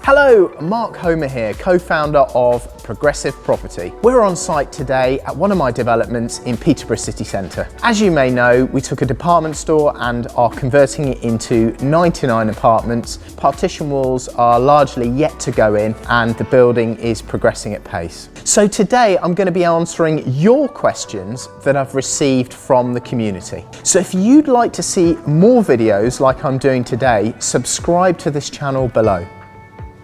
Hello, Mark Homer here, co-founder of Progressive Property. We're on site today at one of my developments in Peterborough city centre. As you may know, we took a department store and are converting it into 99 apartments. Partition walls are largely yet to go in and the building is progressing at pace. So today I'm going to be answering your questions that I've received from the community. So if you'd like to see more videos like I'm doing today, subscribe to this channel below.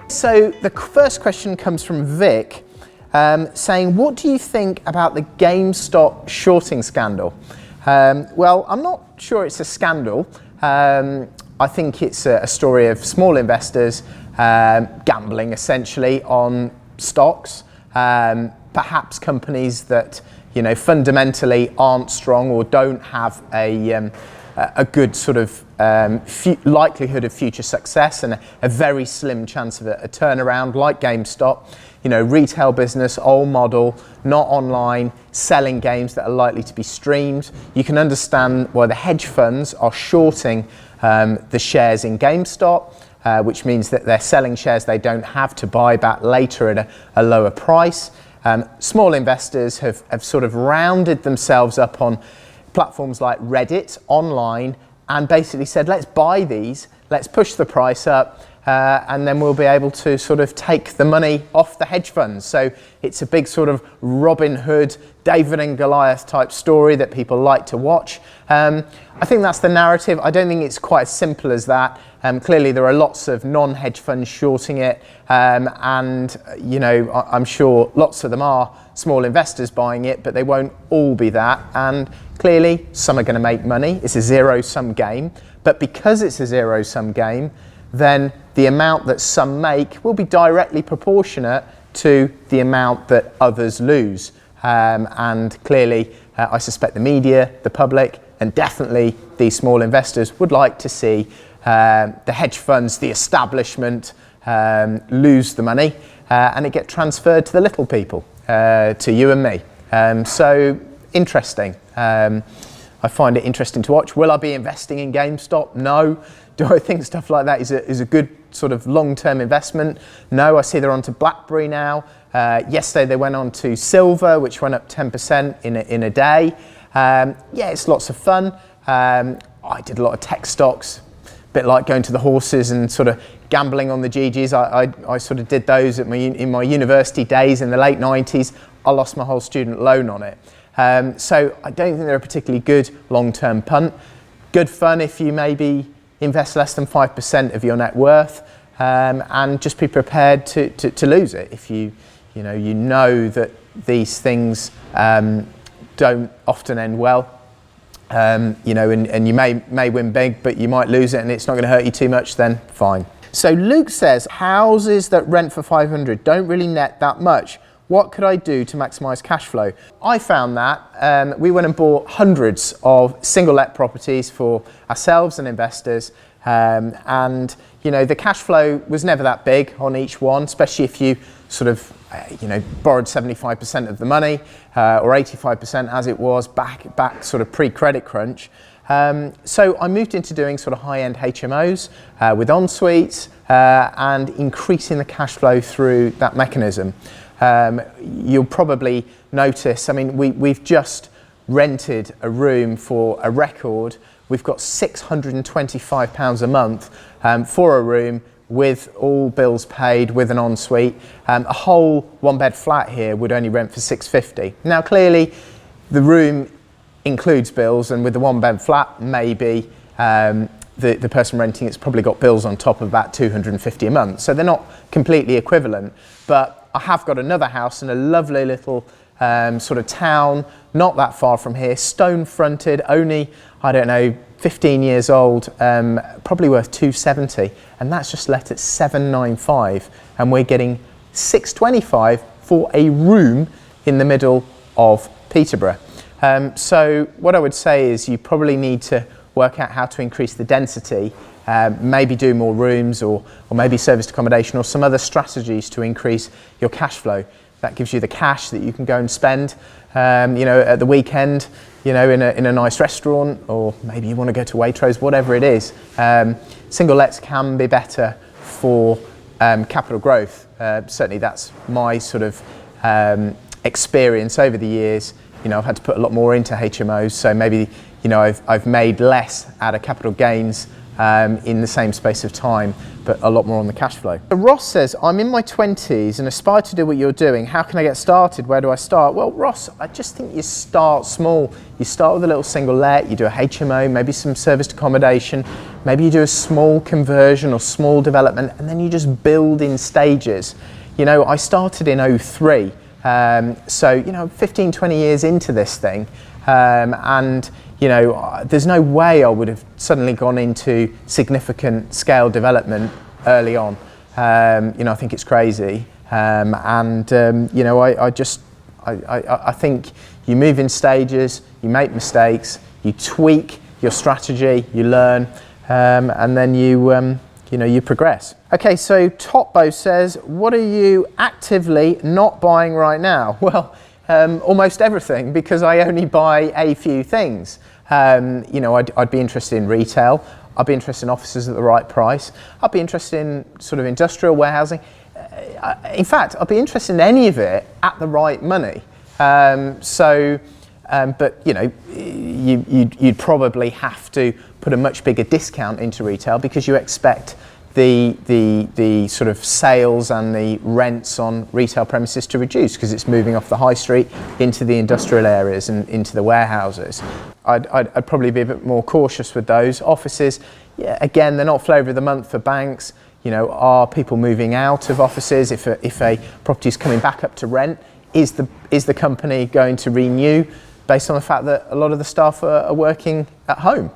So the first question comes from Vic saying, what do you think about the GameStop shorting scandal? Well, I'm not sure it's a scandal. I think it's a story of small investors gambling essentially on stocks, perhaps companies that fundamentally aren't strong or don't have a good sort of likelihood of future success and a very slim chance of a turnaround, like GameStop. Retail business, old model, not online, selling games that are likely to be streamed. You can understand why the hedge funds are shorting the shares in GameStop, which means that they're selling shares they don't have to buy back later at a lower price. Small investors have sort of rounded themselves up on platforms like Reddit online and basically said, let's buy these, let's push the price up, and then we'll be able to sort of take the money off the hedge funds. So it's a big sort of Robin Hood, David and Goliath type story that people like to watch. I think that's the narrative. I don't think it's quite as simple as that. Clearly there are lots of non-hedge funds shorting it, and I'm sure lots of them are small investors buying it, but they won't all be that. And clearly some are going to make money. It's a zero-sum game, but because it's a zero-sum game, then the amount that some make will be directly proportionate to the amount that others lose. And clearly, I suspect the media, the public, and definitely these small investors would like to see the hedge funds, the establishment, lose the money and it get transferred to the little people, to you and me. So interesting. I find it interesting to watch. Will I be investing in GameStop? No. Do I think stuff like that is a good sort of long-term investment? No. I see they're onto BlackBerry now. Yesterday they went on to silver, which went up 10% in a day. Yeah, it's lots of fun. I did a lot of tech stocks, a bit like going to the horses and sort of gambling on the GGs. I sort of did those in my university days in the late 90s. I lost my whole student loan on it. So I don't think they're a particularly good long-term punt. Good fun if you maybe invest less than 5% of your net worth, and just be prepared to lose it if you know that these things don't often end well. And you may win big, but you might lose it and it's not going to hurt you too much, then fine. So Luke says, houses that rent for 500 don't really net that much. What could I do to maximise cash flow? I found that we went and bought hundreds of single let properties for ourselves and investors, and the cash flow was never that big on each one, especially if you sort of borrowed 75% of the money or 85% as it was back sort of pre-credit crunch. So I moved into doing sort of high-end HMOs with en-suites and increasing the cash flow through that mechanism. You'll probably notice, we've just rented a room for a record. We've got £625 a month for a room with all bills paid, with an ensuite. A whole one-bed flat here would only rent for £650. Now, clearly, the room includes bills, and with the one-bed flat, maybe the person renting it's probably got bills on top of about £250 a month. So they're not completely equivalent, but I have got another house in a lovely little sort of town, not that far from here, stone fronted, only, 15 years old, probably worth 270, and that's just let at 795, and we're getting 625 for a room in the middle of Peterborough. So what I would say is you probably need to work out how to increase the density, maybe do more rooms or maybe serviced accommodation or some other strategies to increase your cash flow. That gives you the cash that you can go and spend, at the weekend, in a nice restaurant, or maybe you want to go to Waitrose, whatever it is. Single lets can be better for capital growth. Certainly that's my sort of experience over the years. You know, I've had to put a lot more into HMOs, so maybe, you know, I've made less out of capital gains in the same space of time, but a lot more on the cash flow. So Ross says, I'm in my 20s and aspire to do what you're doing. How can I get started? Where do I start? Well, Ross, I just think you start small. You start with a little single let, you do a HMO, maybe some serviced accommodation, maybe you do a small conversion or small development, and then you just build in stages. You know, I started in '03, so, you know, 15, 20 years into this thing, and you know, there's no way I would have suddenly gone into significant scale development early on. You know, I think it's crazy. You know, I think you move in stages, you make mistakes, you tweak your strategy, you learn, and then you know, you progress. Okay, so Topbo says, what are you actively not buying right now? Well, almost everything, because I only buy a few things. You know, I'd be interested in retail. I'd be interested in offices at the right price. I'd be interested in sort of industrial warehousing. In fact, I'd be interested in any of it at the right money. But you know, you'd probably have to put a much bigger discount into retail because you expect the sort of sales and the rents on retail premises to reduce because it's moving off the high street into the industrial areas and into the warehouses. I'd probably be a bit more cautious with those. Offices, yeah, again, they're not flavour of the month for banks. You know, are people moving out of offices? If a property is coming back up to rent, is the company going to renew based on the fact that a lot of the staff are working at home?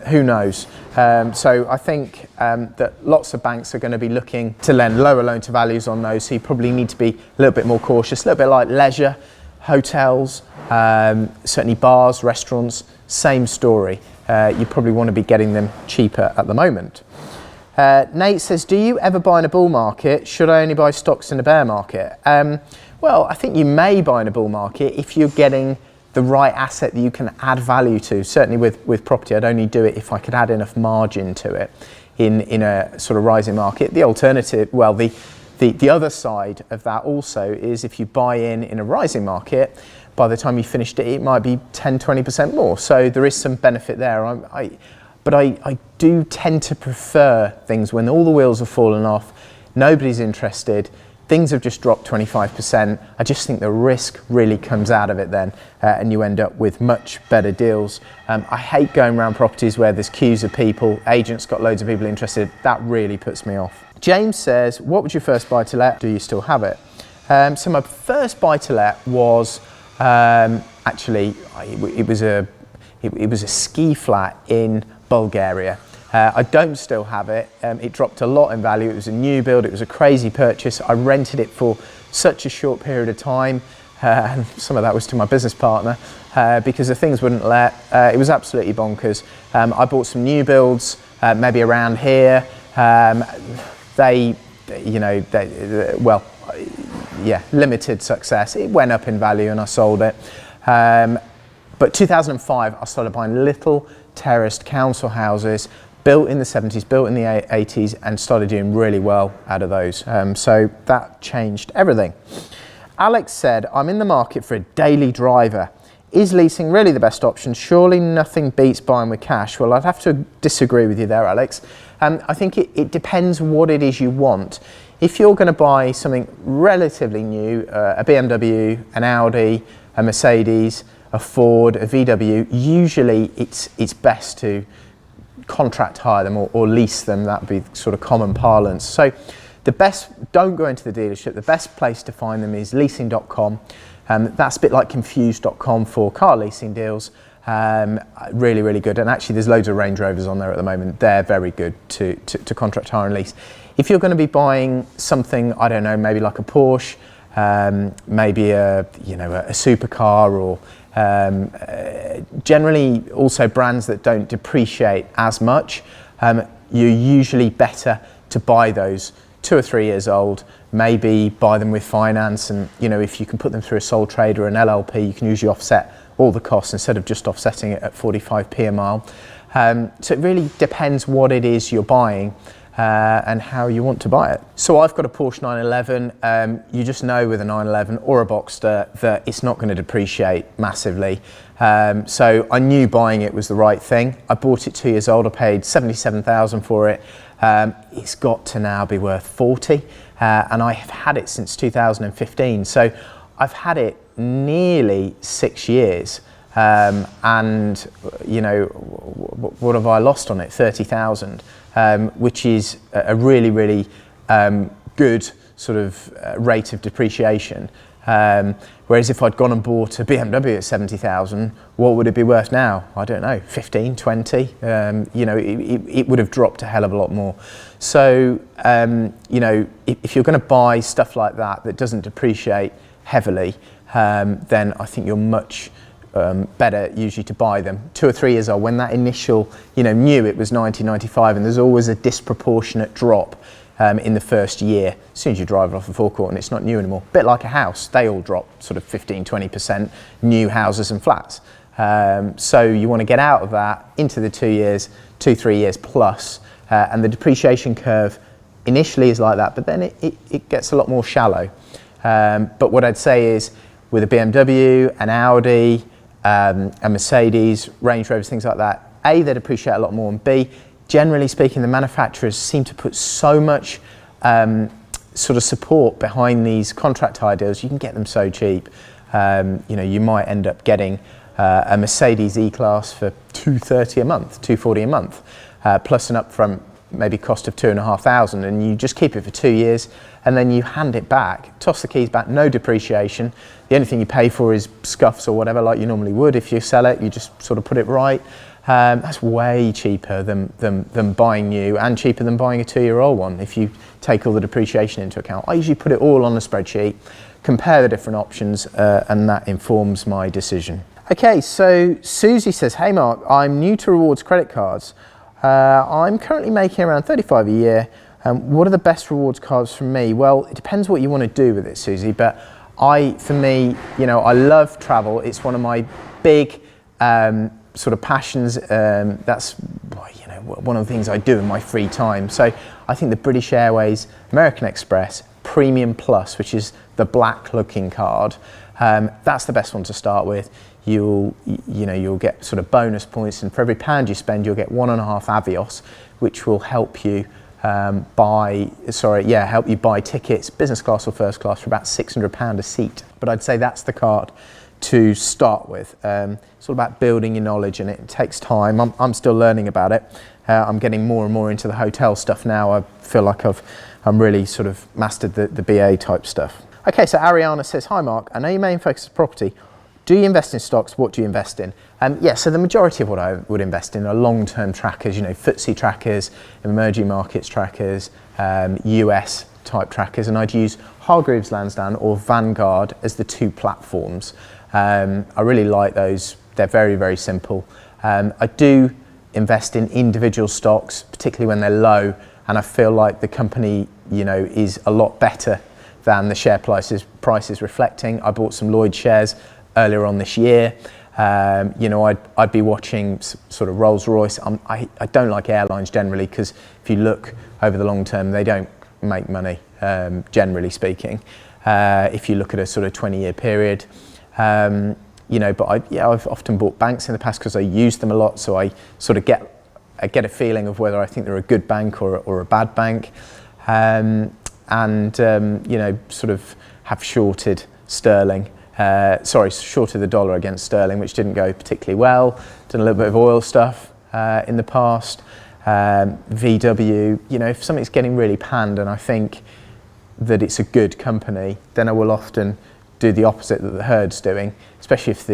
Who knows? So I think that lots of banks are going to be looking to lend lower loan to values on those, so you probably need to be a little bit more cautious, a little bit like leisure, hotels, certainly bars, restaurants, same story. You probably want to be getting them cheaper at the moment. Nate says, do you ever buy in a bull market? Should I only buy stocks in a bear market? Well, I think you may buy in a bull market if you're getting the right asset that you can add value to. Certainly with property, I'd only do it if I could add enough margin to it in a sort of rising market. The alternative, well, the other side of that also is if you buy in a rising market, by the time you finished it, it might be 10, 20% more. So there is some benefit there. But I do tend to prefer things when all the wheels have fallen off, nobody's interested, things have just dropped 25%. I just think the risk really comes out of it then, and you end up with much better deals. I hate going around properties where there's queues of people, agents got loads of people interested. That really puts me off. James says, what was your first buy to let? Do you still have it? So my first buy to let was actually, it was a ski flat in Bulgaria. I don't still have it. It dropped a lot in value. It was a new build. It was a crazy purchase. I rented it for such a short period of time. And some of that was to my business partner because the things wouldn't let. It was absolutely bonkers. I bought some new builds, maybe around here. Limited success. It went up in value and I sold it. But 2005, I started buying little terraced council houses built in the 70s, built in the 80s, and started doing really well out of those. So that changed everything. Alex said, I'm in the market for a daily driver. Is leasing really the best option? Surely nothing beats buying with cash. Well, I'd have to disagree with you there, Alex. I think it depends what it is you want. If you're going to buy something relatively new, a BMW, an Audi, a Mercedes, a Ford, a VW, usually it's best to contract hire them or lease them. That would be sort of common parlance. So don't go into the dealership. The best place to find them is leasing.com. That's a bit like confused.com for car leasing deals. Really, really good. And actually there's loads of Range Rovers on there at the moment. They're very good to contract hire and lease. If you're going to be buying something, I don't know, maybe like a Porsche, maybe a supercar, or generally also brands that don't depreciate as much, you're usually better to buy those 2 or 3 years old, maybe buy them with finance, and if you can put them through a sole trader or an LLP, you can usually offset all the costs instead of just offsetting it at 45p a mile. So it really depends what it is you're buying. and how you want to buy it. So I've got a Porsche 911. You just know with a 911 or a Boxster that it's not going to depreciate massively. So I knew buying it was the right thing. I bought it 2 years old. I paid 77,000 for it. It's got to now be worth 40, and I have had it since 2015. So I've had it nearly 6 years, and you know, what have I lost on it? 30,000, which is a really, really good sort of rate of depreciation. Whereas if I'd gone and bought a BMW at 70,000, what would it be worth now? I don't know, 15, 20, you know, it would have dropped a hell of a lot more. So, you know, if you're going to buy stuff like that doesn't depreciate heavily, then I think you're much better usually to buy them 2 or 3 years old, when that initial, you know, knew it was 1995, and there's always a disproportionate drop in the first year. As soon as you drive it off the forecourt and it's not new anymore, bit like a house, they all drop sort of 15-20%, new houses and flats. So you want to get out of that into the 2 years, 2-3 years plus, and the depreciation curve initially is like that, but then it gets a lot more shallow. But what I'd say is, with a BMW, an Audi, a Mercedes, Range Rovers, things like that, A, they depreciate a lot more, and B, generally speaking, the manufacturers seem to put so much sort of support behind these contract hire deals. You can get them so cheap. You know, you might end up getting a Mercedes E-Class for $230 a month, $240 a month, plus an upfront maybe cost of 2,500, and you just keep it for 2 years, and then you hand it back, toss the keys back, no depreciation. The only thing you pay for is scuffs or whatever, like you normally would. If you sell it, you just sort of put it right. That's way cheaper than buying new, and cheaper than buying a 2-year-old one if you take all the depreciation into account. I usually put it all on a spreadsheet, compare the different options, and that informs my decision. Okay, so Susie says, hey Mark, I'm new to rewards credit cards. I'm currently making around 35 a year. What are the best rewards cards for me? Well, it depends what you want to do with it, Susie, but for me, you know, I love travel. It's one of my big sort of passions. That's, you know, one of the things I do in my free time. So I think the British Airways, American Express, Premium Plus, which is the black looking card, that's the best one to start with. You'll get sort of bonus points, and for every £1 you spend, you'll get 1.5 Avios, which will help you buy tickets, business class or first class, for about £600 a seat. But I'd say that's the card to start with. It's all about building your knowledge, and it takes time. I'm still learning about it. I'm getting more and more into the hotel stuff now. I feel like I'm really sort of mastered the BA type stuff. Okay, so Ariana says, hi Mark, I know your main focus is property. Do you invest in stocks? What do you invest in? Yeah, so the majority of what I would invest in are long-term trackers, you know, FTSE trackers, emerging markets trackers, US type trackers, and I'd use Hargreaves Lansdown or Vanguard as the 2 platforms. I really like those. They're very, very simple. I do invest in individual stocks, particularly when they're low, and I feel like the company, you know, is a lot better than the share price is reflecting. I bought some Lloyd shares earlier on this year. You know, I'd be watching sort of RollsRoyce. I don't like airlines generally, because if you look over the long term, they don't make money, generally speaking. If you look at a sort of 20-year period, you know, but I've often bought banks in the past because I use them a lot, so I sort of get a feeling of whether I think they're a good bank or a bad bank, and you know, sort of have shorted sterling. Shorted the dollar against sterling, which didn't go particularly well. Done a little bit of oil stuff in the past. VW, you know, if something's getting really panned and I think that it's a good company, then I will often do the opposite that the herd's doing, especially if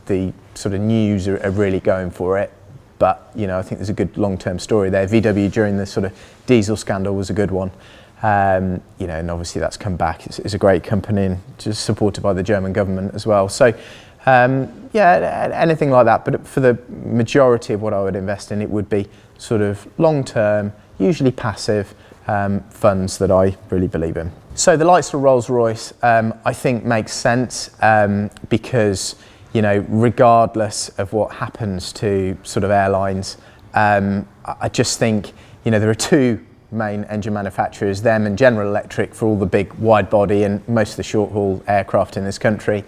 the sort of news are really going for it. But, you know, I think there's a good long-term story there. VW during the sort of diesel scandal was a good one. You know, and obviously that's come back. It's a great company, and just supported by the German government as well. So, yeah, anything like that. But for the majority of what I would invest in, it would be sort of long-term, usually passive funds that I really believe in. So the likes of RollsRoyce, I think makes sense because, you know, regardless of what happens to sort of airlines, I just think, you know, there are two main engine manufacturers, them and General Electric for all the big wide body and most of the short haul aircraft in this country,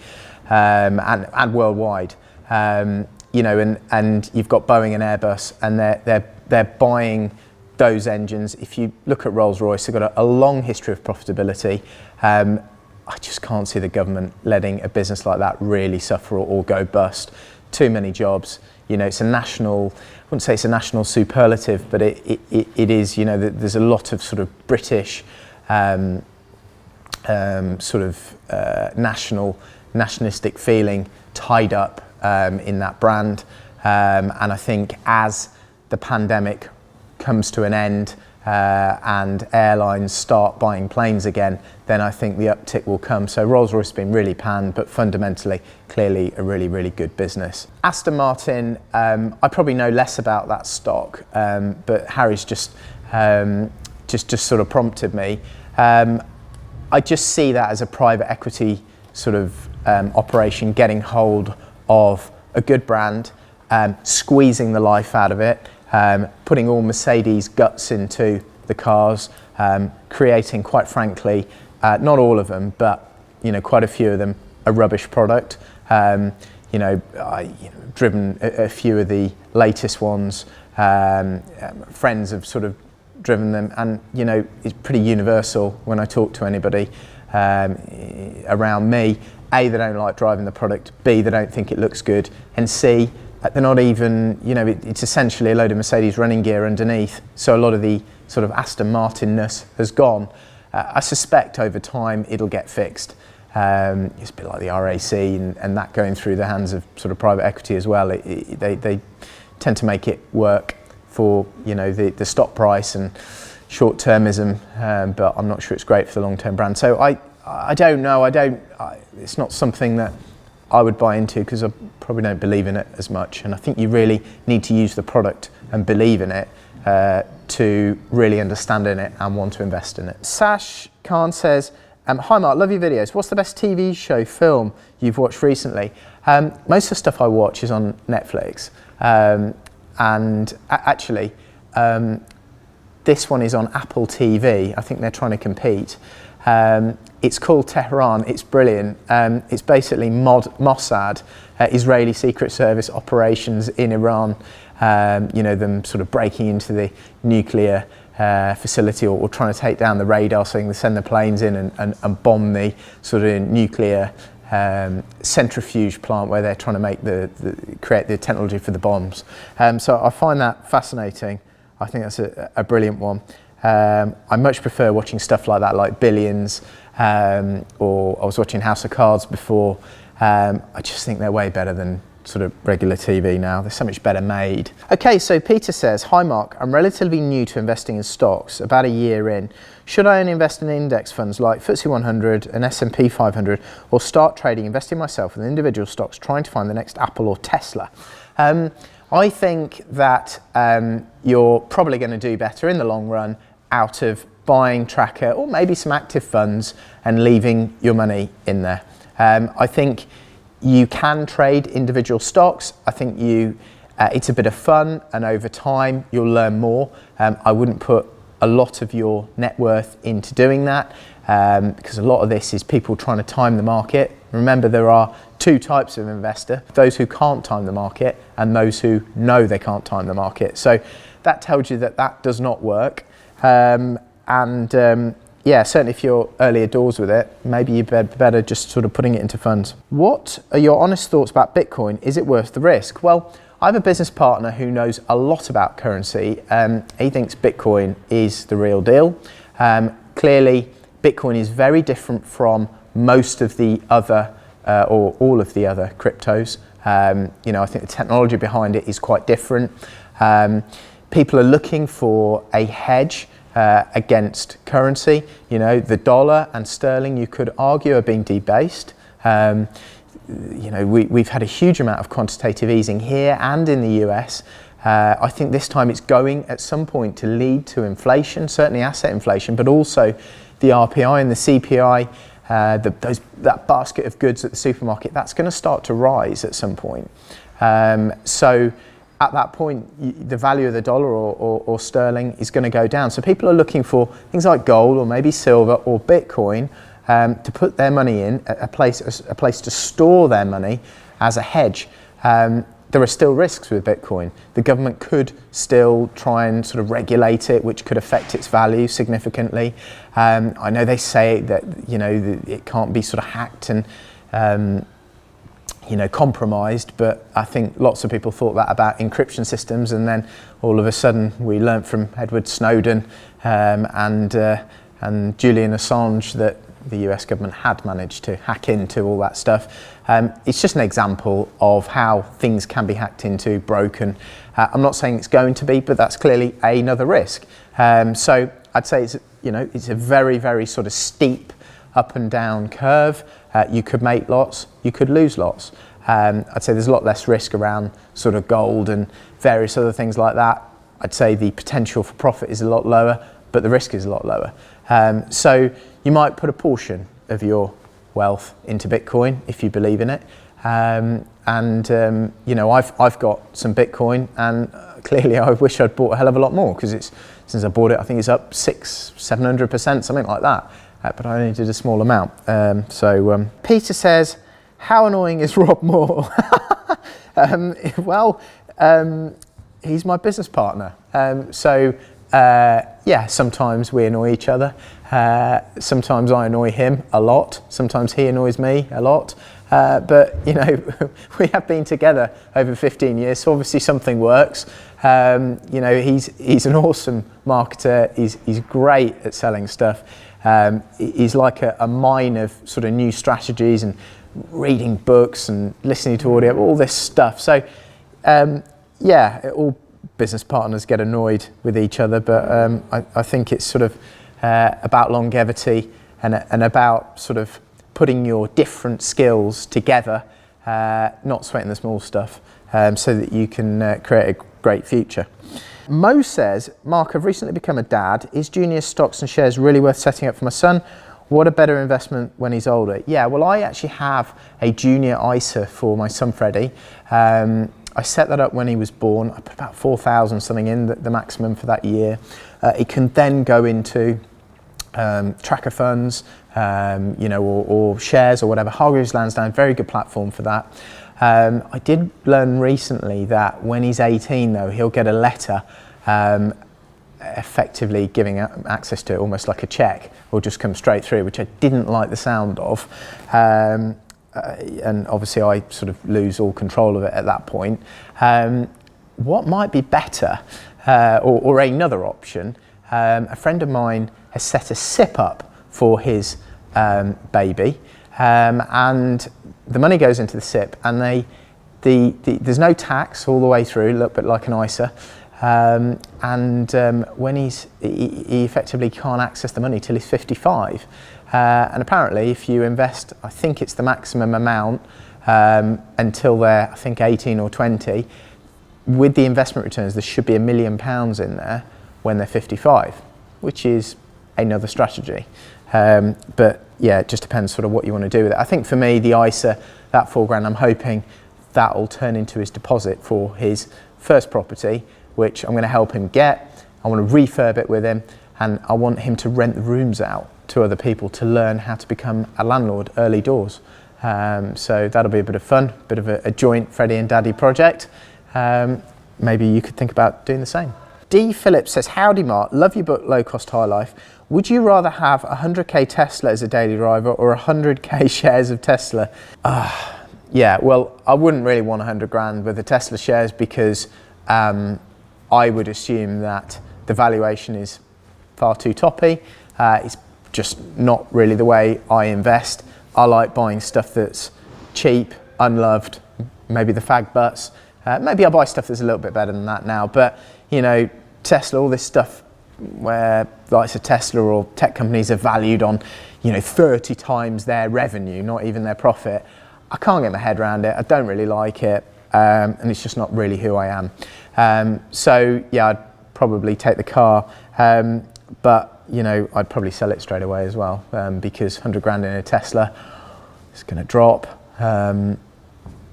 and worldwide. You know, and you've got Boeing and Airbus, and they're buying those engines. If you look at Rolls-Royce, they've got a long history of profitability. I just can't see the government letting a business like that really suffer or go bust. Too many jobs. You know, it's a national, I wouldn't say it's a national superlative, but it is, you know, there's a lot of sort of British nationalistic feeling tied up in that brand. And I think as the pandemic comes to an end, and airlines start buying planes again, then I think the uptick will come. So Rolls-Royce has been really panned, but fundamentally, clearly a really, really good business. Aston Martin, I probably know less about that stock, but Harry's just sort of prompted me. I just see that as a private equity sort of operation, getting hold of a good brand, squeezing the life out of it, putting all Mercedes guts into the cars, creating, quite frankly, not all of them, but you know, quite a few of them, a rubbish product. You know, I've driven a few of the latest ones. Friends have sort of driven them, and you know, it's pretty universal when I talk to anybody around me. A, they don't like driving the product. B, they don't think it looks good. And C, they're not even, you know, it's essentially a load of Mercedes running gear underneath. So a lot of the sort of Aston Martin-ness has gone. I suspect over time it'll get fixed. It's a bit like the RAC and that going through the hands of sort of private equity as well. They tend to make it work for, you know, the stock price and short-termism, but I'm not sure it's great for the long-term brand. So I don't know. It's not something that I would buy into because I probably don't believe in it as much. And I think you really need to use the product and believe in it to really understand in it and want to invest in it. Sashkhan says, hi Mark, love your videos. What's the best TV show, film you've watched recently? Most of the stuff I watch is on Netflix. And actually, this one is on Apple TV. I think they're trying to compete. It's called Tehran. It's brilliant. It's basically Mossad, Israeli Secret Service operations in Iran. You know, them sort of breaking into the nuclear facility or trying to take down the radar, so they send the planes in and bomb the sort of nuclear centrifuge plant where they're trying to make create the technology for the bombs. So I find that fascinating. I think that's a brilliant one. I much prefer watching stuff like that, like Billions, or I was watching House of Cards before. I just think they're way better than sort of regular TV now. They're so much better made. Okay, so Peter says, hi Mark, I'm relatively new to investing in stocks, about a year in. Should I only invest in index funds like FTSE 100 and S&P 500, or start trading, investing myself in individual stocks, trying to find the next Apple or Tesla? I think that you're probably going to do better in the long run out of buying tracker or maybe some active funds and leaving your money in there. I think you can trade individual stocks. I think it's a bit of fun, and over time you'll learn more. I wouldn't put a lot of your net worth into doing that because a lot of this is people trying to time the market. Remember, there are two types of investor: those who can't time the market and those who know they can't time the market. So that tells you that does not work. Yeah, certainly if you're earlier doors with it, maybe you're better just sort of putting it into funds. What are your honest thoughts about Bitcoin? Is it worth the risk? Well, I have a business partner who knows a lot about currency. He thinks Bitcoin is the real deal. Clearly, Bitcoin is very different from most of the other, or all of the other cryptos. You know, I think the technology behind it is quite different. People are looking for a hedge against currency. You know, the dollar and sterling, you could argue, are being debased. You know, we've had a huge amount of quantitative easing here and in the US. I think this time it's going at some point to lead to inflation, certainly asset inflation, but also the RPI and the CPI, that basket of goods at the supermarket, that's going to start to rise at some point. So at that point, the value of the dollar or sterling is going to go down. So people are looking for things like gold or maybe silver or Bitcoin to put their money in, a place to store their money as a hedge. There are still risks with Bitcoin. The government could still try and sort of regulate it, which could affect its value significantly. I know they say that, you know, it can't be sort of hacked and you know, compromised, but I think lots of people thought that about encryption systems, and then all of a sudden we learnt from Edward Snowden and Julian Assange that the US government had managed to hack into all that stuff. It's just an example of how things can be hacked into, broken. I'm not saying it's going to be, but that's clearly another risk. So I'd say it's, you know, it's a very, very sort of steep up and down curve. You could make lots, you could lose lots. I'd say there's a lot less risk around sort of gold and various other things like that. I'd say the potential for profit is a lot lower, but the risk is a lot lower. So you might put a portion of your wealth into Bitcoin if you believe in it. You know, I've got some Bitcoin, and clearly I wish I'd bought a hell of a lot more, because it's, since I bought it, I think it's up 600-700%, something like that. But I only did a small amount. Peter says, how annoying is Rob Moore? He's my business partner. Yeah, sometimes we annoy each other. Sometimes I annoy him a lot. Sometimes he annoys me a lot. But, you know, we have been together over 15 years, so obviously something works. You know, he's an awesome marketer. He's great at selling stuff. He's like a mine of sort of new strategies and reading books and listening to audio, all this stuff. So, yeah, all business partners get annoyed with each other, but I think it's sort of about longevity and about sort of putting your different skills together, not sweating the small stuff, so that you can create a great future. Mo says, Mark, I've recently become a dad. Is junior stocks and shares really worth setting up for my son? What a better investment when he's older? Yeah, well, I actually have a junior ISA for my son Freddie. I set that up when he was born. I put about 4,000 something in, the maximum for that year. It can then go into tracker funds, you know, or shares or whatever. Hargreaves Lansdown, very good platform for that. I did learn recently that when he's 18, though, he'll get a letter effectively giving access to it, almost like a check, or just come straight through, which I didn't like the sound of. And obviously I sort of lose all control of it at that point. What might be better, or another option, a friend of mine has set a SIP up for his baby, and the money goes into the SIP, and there's no tax all the way through, a little bit like an ISA, when he effectively can't access the money till he's 55. And apparently if you invest, I think it's the maximum amount until they're, I think, 18 or 20, with the investment returns there should be £1 million in there when they're 55, which is another strategy. But yeah, it just depends sort of what you want to do with it. I think for me, the ISA, that £4,000, I'm hoping that will turn into his deposit for his first property, which I'm going to help him get. I want to refurb it with him, and I want him to rent the rooms out to other people to learn how to become a landlord early doors. So that'll be a bit of fun, bit of a joint Freddie and Daddy project. Maybe you could think about doing the same. D. Phillips says, howdy Mark, love your book Low Cost High Life. Would you rather have 100k Tesla as a daily driver or 100k shares of Tesla? Yeah, well, I wouldn't really want 100 grand with the Tesla shares, because I would assume that the valuation is far too toppy. It's just not really the way I invest. I like buying stuff that's cheap, unloved, maybe the fag butts. Maybe I buy stuff that's a little bit better than that now, but you know, Tesla, all this stuff where likes of Tesla or tech companies are valued on, you know, 30 times their revenue, not even their profit. I can't get my head around it. I don't really like it, and it's just not really who I am. So yeah, I'd probably take the car, but you know, I'd probably sell it straight away as well, because 100 grand in a Tesla is going to drop.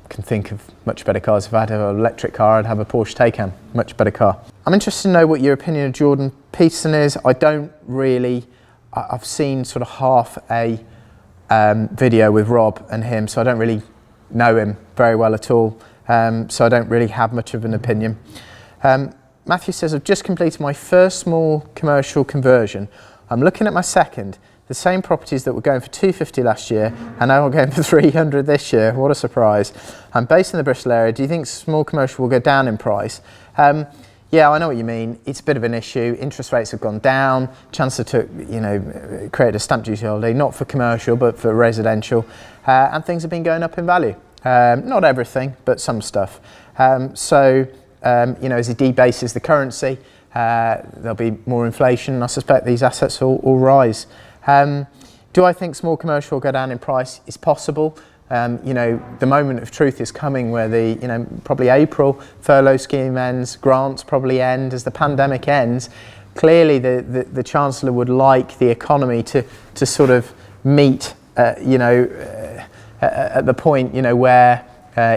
can think of much better cars. If I had an electric car, I'd have a Porsche Taycan, much better car. I'm interested to know what your opinion of Jordan Peterson is. I don't really, I've seen sort of half a video with Rob and him, so I don't really know him very well at all, so I don't really have much of an opinion. Matthew says, I've just completed my first small commercial conversion. I'm looking at my second. The same properties that were going for 250 last year and now are going for 300 this year. What a surprise. I'm based in the Bristol area. Do you think small commercial will go down in price? Yeah, I know what you mean. It's a bit of an issue. Interest rates have gone down. Chancellor took, created a stamp duty holiday, not for commercial, but for residential. And things have been going up in value. Not everything, but some stuff. As he debases the currency, there'll be more inflation. And I suspect these assets will rise. Do I think small commercial will go down in price? It's possible. The moment of truth is coming where probably April furlough scheme ends, grants probably end as the pandemic ends. Clearly the Chancellor would like the economy to sort of meet, at the point, where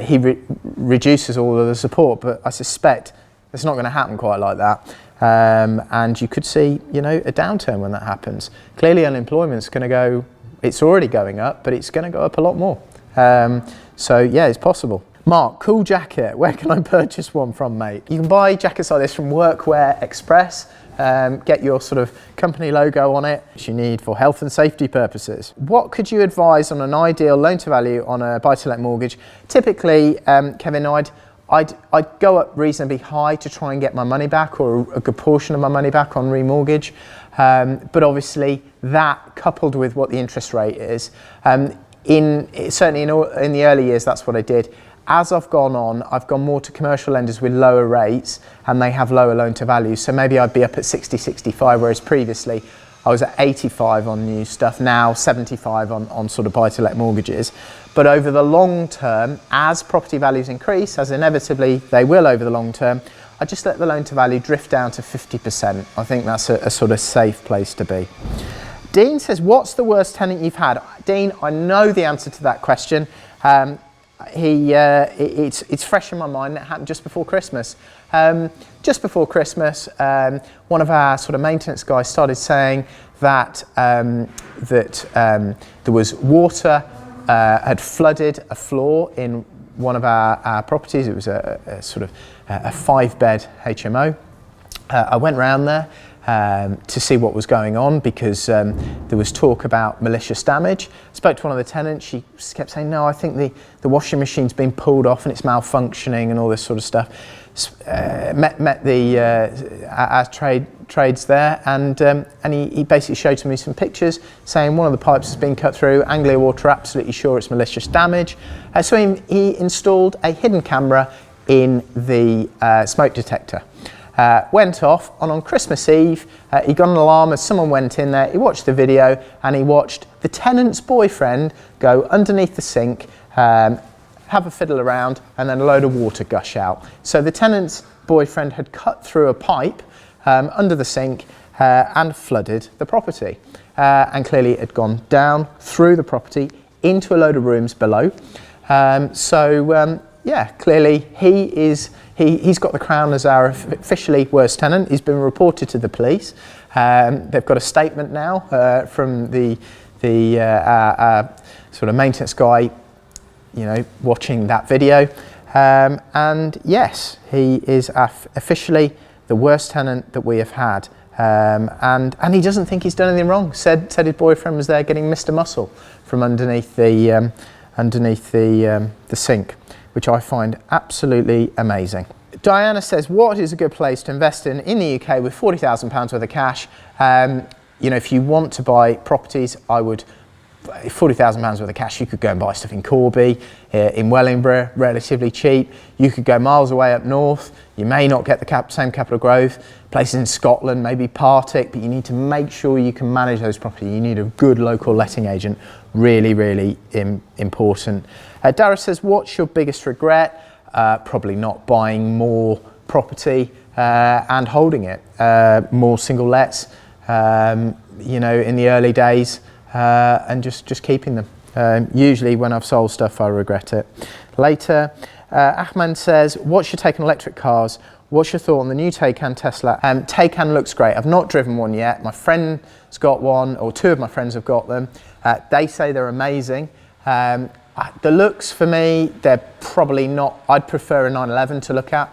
he reduces all of the support, but I suspect it's not going to happen quite like that. And you could see, a downturn when that happens. Clearly unemployment's going to go, it's already going up, but it's going to go up a lot more. Yeah, it's possible. Mark, cool jacket. Where can I purchase one from, mate? You can buy jackets like this from Workwear Express. Get your sort of company logo on it, which you need for health and safety purposes. What could you advise on an ideal loan to value on a buy-to-let mortgage? Typically, Kevin, I'd go up reasonably high to try and get my money back, or a good portion of my money back on remortgage. But obviously that coupled with what the interest rate is, certainly in the early years, that's what I did. As I've gone on, I've gone more to commercial lenders with lower rates and they have lower loan to value. So maybe I'd be up at 60, 65, whereas previously I was at 85 on new stuff, now 75 on sort of buy-to-let mortgages. But over the long term, as property values increase, as inevitably they will over the long term, I just let the loan to value drift down to 50%. I think that's a sort of safe place to be. Dean says, what's the worst tenant you've had? Dean, I know the answer to that question. It's fresh in my mind. It happened just before Christmas. Just before Christmas, one of our sort of maintenance guys started saying that there was water had flooded a floor in one of our properties. It was a sort of a 5-bed HMO. I went round there to see what was going on because there was talk about malicious damage. Spoke to one of the tenants. She kept saying, no, I think the washing machine's been pulled off and it's malfunctioning and all this sort of stuff. Met the our trades there, and he basically showed me some pictures saying one of the pipes has been cut through. Anglia Water absolutely sure it's malicious damage. So he installed a hidden camera in the smoke detector. Went off, and on Christmas Eve, he got an alarm as someone went in there. He watched the video, and he watched the tenant's boyfriend go underneath the sink, have a fiddle around, and then a load of water gush out. So the tenant's boyfriend had cut through a pipe under the sink and flooded the property. And clearly it had gone down through the property into a load of rooms below. Yeah, clearly he's got the crown as our officially worst tenant. He's been reported to the police. They've got a statement now from the sort of maintenance guy, watching that video. And yes, he is officially the worst tenant that we have had. And he doesn't think he's done anything wrong. Said his boyfriend was there getting Mr. Muscle from underneath the sink, which I find absolutely amazing. Diana says, what is a good place to invest in the UK with £40,000 worth of cash? If you want to buy properties, I would, £40,000 worth of cash, you could go and buy stuff in Corby, in Wellingborough, relatively cheap. You could go miles away up north. You may not get the same capital growth. Places in Scotland, maybe Partick, but you need to make sure you can manage those properties. You need a good local letting agent. Really, really important. Dara says, what's your biggest regret? Probably not buying more property and holding it. More single lets, in the early days, and just keeping them. Usually when I've sold stuff, I regret it. later. Ahmed says, what's your take on electric cars? What's your thought on the new Taycan Tesla? Taycan looks great. I've not driven one yet. My friend's got one, or two of my friends have got them. They say they're amazing. The looks for me, they're probably not. I'd prefer a 911 to look at.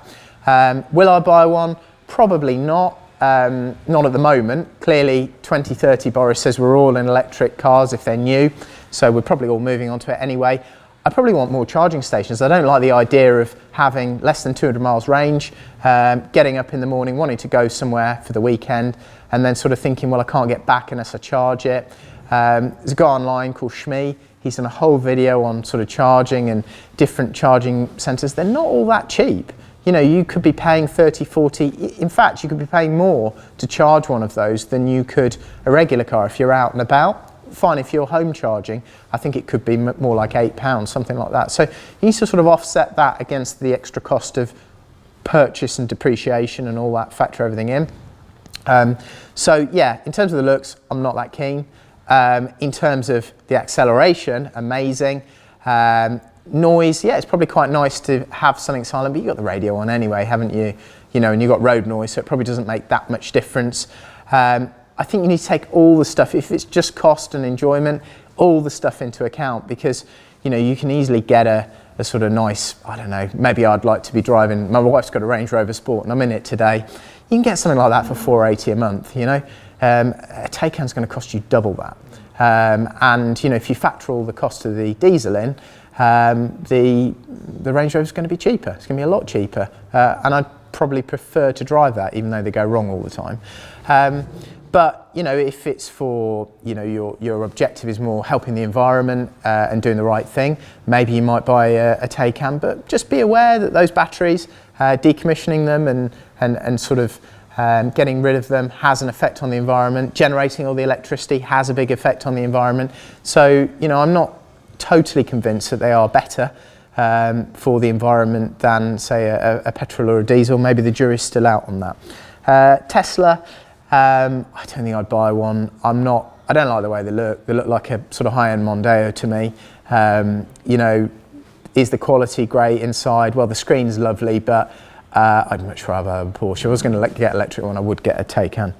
Will I buy one? Probably not. Not at the moment. Clearly 2030 Boris says we're all in electric cars if they're new, so we're probably all moving on to it anyway. I probably want more charging stations. I don't like the idea of having less than 200 miles range, getting up in the morning, wanting to go somewhere for the weekend, and then sort of thinking, well, I can't get back unless I charge it. There's a guy online called Shmi. He's done a whole video on sort of charging and different charging centres. They're not all that cheap. You know, you could be paying 30, 40, in fact, you could be paying more to charge one of those than you could a regular car if you're out and about. Fine, if you're home charging, I think it could be more like £8, something like that. So you need to sort of offset that against the extra cost of purchase and depreciation and all that, factor everything in. So yeah, in terms of the looks, I'm not that keen. In terms of the acceleration, amazing. Noise, yeah, it's probably quite nice to have something silent, but you've got the radio on anyway, haven't you? You know, and you've got road noise, so it probably doesn't make that much difference. I think you need to take all the stuff, if it's just cost and enjoyment, all the stuff into account, because, you know, you can easily get a sort of nice, I don't know, maybe I'd like to be driving, my wife's got a Range Rover Sport and I'm in it today. You can get something like that for $480 a month, you know. A Taycan's going to cost you double that. And, you know, if you factor all the cost of the diesel in, the Range Rover's going to be cheaper. It's going to be a lot cheaper, and I'd probably prefer to drive that, even though they go wrong all the time. But you know, if it's for, you know, your objective is more helping the environment and doing the right thing, maybe you might buy a Taycan. But just be aware that those batteries, decommissioning them and sort of getting rid of them has an effect on the environment. Generating all the electricity has a big effect on the environment. So, you know, I'm not totally convinced that they are better for the environment than, say, a petrol or a diesel. Maybe the jury's still out on that. Tesla, I don't think I'd buy one. I don't like the way they look. They look like a sort of high-end Mondeo to me. You know, is the quality great inside? Well, the screen's lovely, but I'd much rather have a Porsche. If I was going to get an electric one, I would get a Taycan.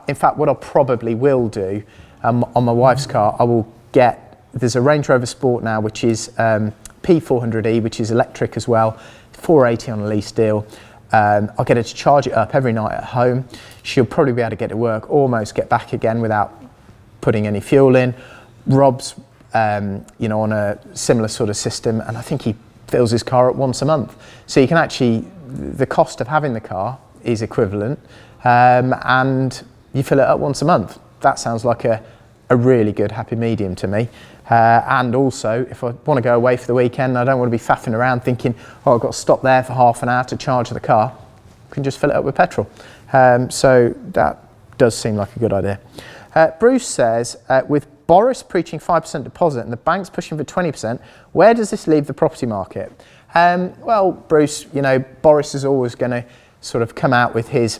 In fact, what I probably will do on my wife's car, I will get, there's a Range Rover Sport now, which is P400e, which is electric as well, $480 on a lease deal. I'll get her to charge it up every night at home. She'll probably be able to get to work, almost get back again without putting any fuel in. Rob's, you know, on a similar sort of system, and I think he fills his car up once a month. So you can actually, the cost of having the car is equivalent, and you fill it up once a month. That sounds like a really good happy medium to me. And also, if I want to go away for the weekend, I don't want to be faffing around thinking, oh, I've got to stop there for half an hour to charge the car. I can just fill it up with petrol. So that does seem like a good idea. Bruce says, with Boris preaching 5% deposit and the banks pushing for 20%, where does this leave the property market? Well, Bruce, you know, Boris is always going to sort of come out with his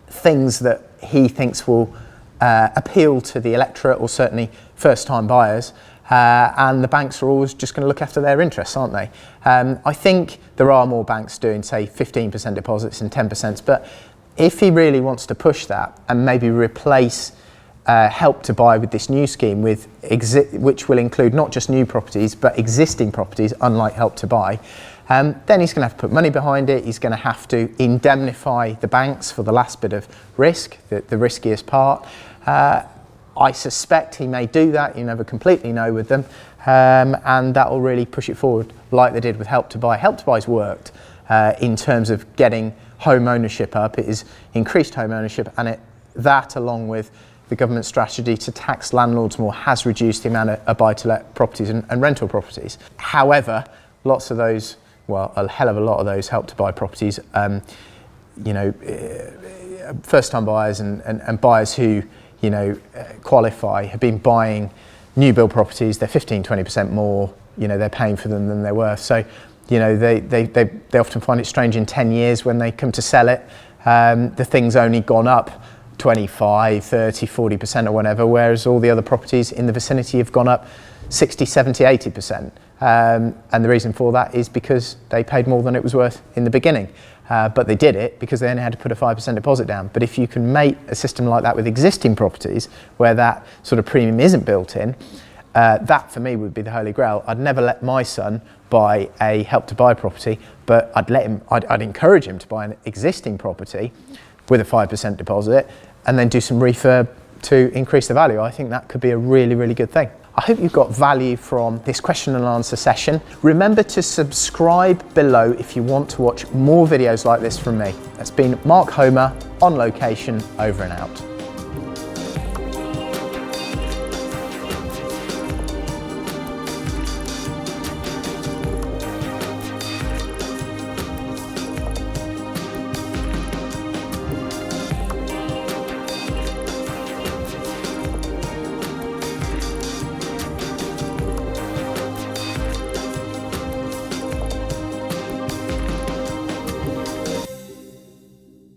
things that he thinks will appeal to the electorate, or certainly first-time buyers, and the banks are always just going to look after their interests, aren't they? I think there are more banks doing, say, 15% deposits and 10%, but if he really wants to push that and maybe replace Help to Buy with this new scheme, which will include not just new properties but existing properties, unlike Help to Buy, then he's going to have to put money behind it. He's going to have to indemnify the banks for the last bit of risk, the riskiest part. I suspect he may do that. You never completely know with them, and that will really push it forward, like they did with Help to Buy. Help to Buy's worked in terms of getting home ownership up. It is increased home ownership, and that, along with the government strategy to tax landlords more, has reduced the amount of buy-to-let properties and rental properties. However, lots of those, well, a hell of a lot of those Help to Buy properties, you know, first-time buyers and buyers who, you know, qualify, have been buying new build properties. They're 15-20% more, you know, they're paying for them than they're worth. So, you know, they often find it strange in 10 years when they come to sell it, the thing's only gone up 25, 30, 40% or whatever, whereas all the other properties in the vicinity have gone up 60, 70, 80%. And the reason for that is because they paid more than it was worth in the beginning. But they did it because they only had to put a 5% deposit down. But if you can make a system like that with existing properties where that sort of premium isn't built in, that for me would be the holy grail. I'd never let my son buy a help to buy property, but I'd encourage him to buy an existing property with a 5% deposit and then do some refurb to increase the value. I think that could be a really, really good thing. I hope you've got value from this question and answer session. Remember to subscribe below if you want to watch more videos like this from me. That's been Mark Homer, on location, over and out.